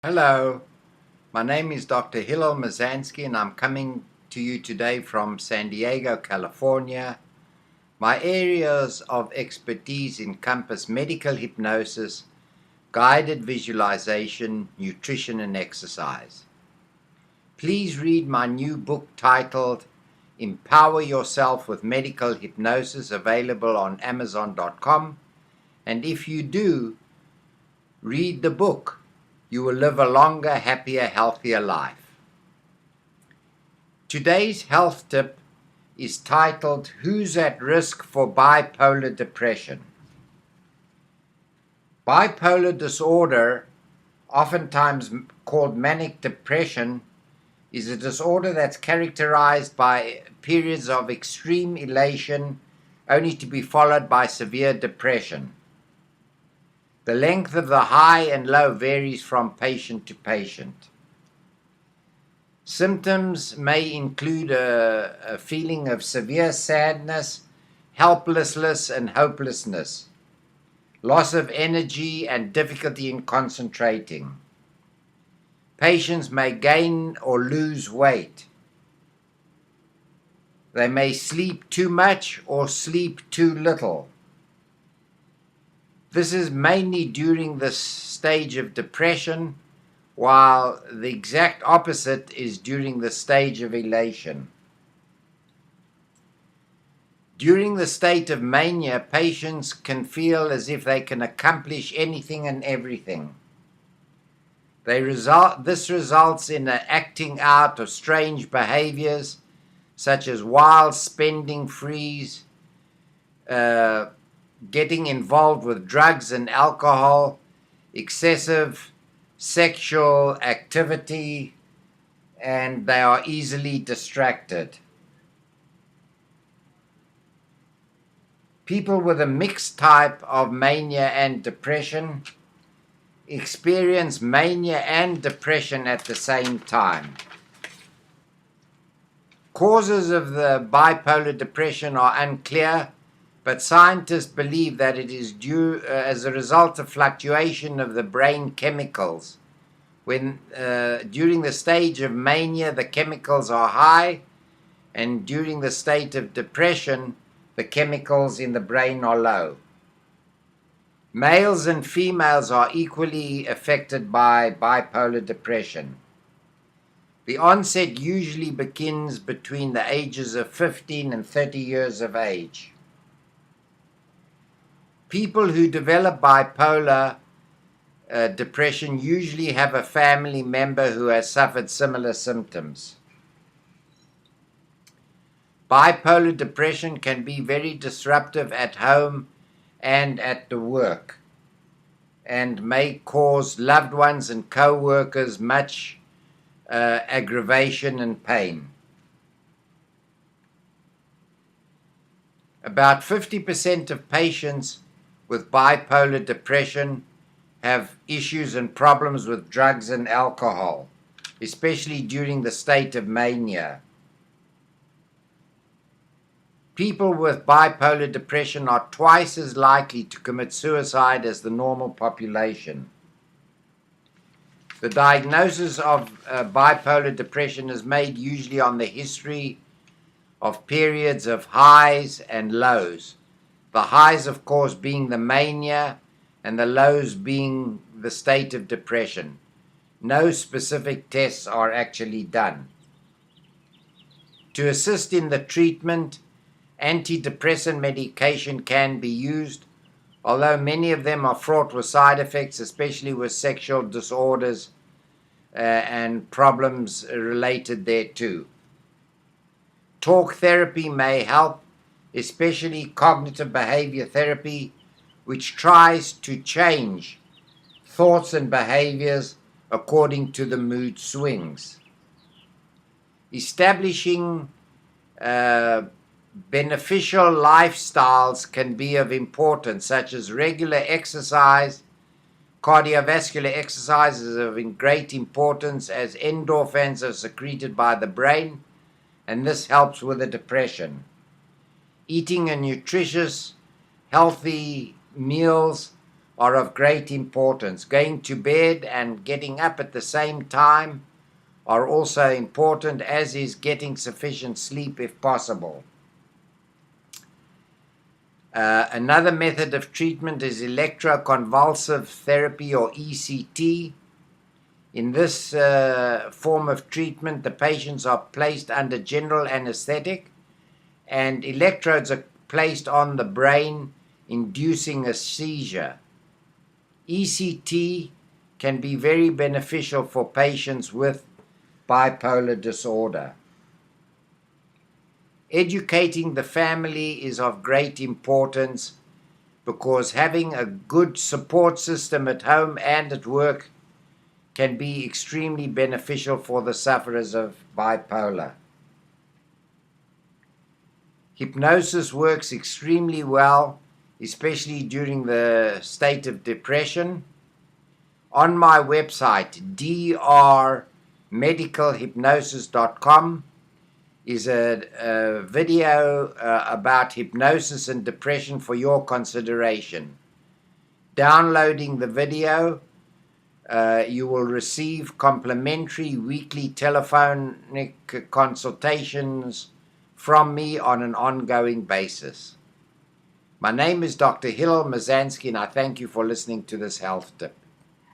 Hello, my name is Dr. Hillel Mazansky and I'm coming to you today from San Diego, California. My areas of expertise encompass medical hypnosis, guided visualization, nutrition and exercise. Please read my new book titled Empower Yourself with Medical Hypnosis, available on Amazon.com. And if you do, read the book. You will live a longer, happier, healthier life. Today's health tip is titled, Who's at Risk for Bipolar Depression? Bipolar disorder, oftentimes called manic depression, is a disorder that's characterized by periods of extreme elation only to be followed by severe depression. The length of the high and low varies from patient to patient. Symptoms may include a feeling of severe sadness, helplessness and hopelessness, loss of energy and difficulty in concentrating. Patients may gain or lose weight. They may sleep too much or sleep too little. This is mainly during the stage of depression, while the exact opposite is during the stage of elation. During the state of mania, patients can feel as if they can accomplish anything and everything. This results in an acting out of strange behaviors, such as wild spending sprees, getting involved with drugs and alcohol, excessive sexual activity, and they are easily distracted. People with a mixed type of mania and depression experience mania and depression at the same time. Causes of the bipolar depression are unclear, but scientists believe that it is due as a result of fluctuation of the brain chemicals. When during the stage of mania, the chemicals are high, and during the state of depression, the chemicals in the brain are low. Males and females are equally affected by bipolar depression. The onset usually begins between the ages of 15 and 30 years of age. People who develop bipolar depression usually have a family member who has suffered similar symptoms. Bipolar depression can be very disruptive at home and at the work, and may cause loved ones and co-workers much aggravation and pain. About 50% of patients with bipolar depression have issues and problems with drugs and alcohol, especially during the state of mania. People with bipolar depression are twice as likely to commit suicide as the normal population. The diagnosis of bipolar depression is made usually on the history of periods of highs and lows. The highs, of course, being the mania, and the lows being the state of depression. No specific tests are actually done. To assist in the treatment, antidepressant medication can be used, although many of them are fraught with side effects, especially with sexual disorders and problems related thereto. Talk therapy may help, especially cognitive behavior therapy, which tries to change thoughts and behaviors according to the mood swings. Establishing beneficial lifestyles can be of importance, such as regular exercise. Cardiovascular exercise is of great importance, as endorphins are secreted by the brain, and this helps with the depression. Eating a nutritious, healthy meals are of great importance. Going to bed and getting up at the same time are also important, as is getting sufficient sleep if possible. Another method of treatment is electroconvulsive therapy, or ECT. In this form of treatment, the patients are placed under general anesthetic and electrodes are placed on the brain, inducing a seizure. ECT can be very beneficial for patients with bipolar disorder. Educating the family is of great importance, because having a good support system at home and at work can be extremely beneficial for the sufferers of bipolar. Hypnosis works extremely well, especially during the state of depression. On my website, drmedicalhypnosis.com, is a video about hypnosis and depression for your consideration. Downloading the video, you will receive complimentary weekly telephonic consultations from me on an ongoing basis. My name is Dr. Hillel Mazansky, and I thank you for listening to this health tip.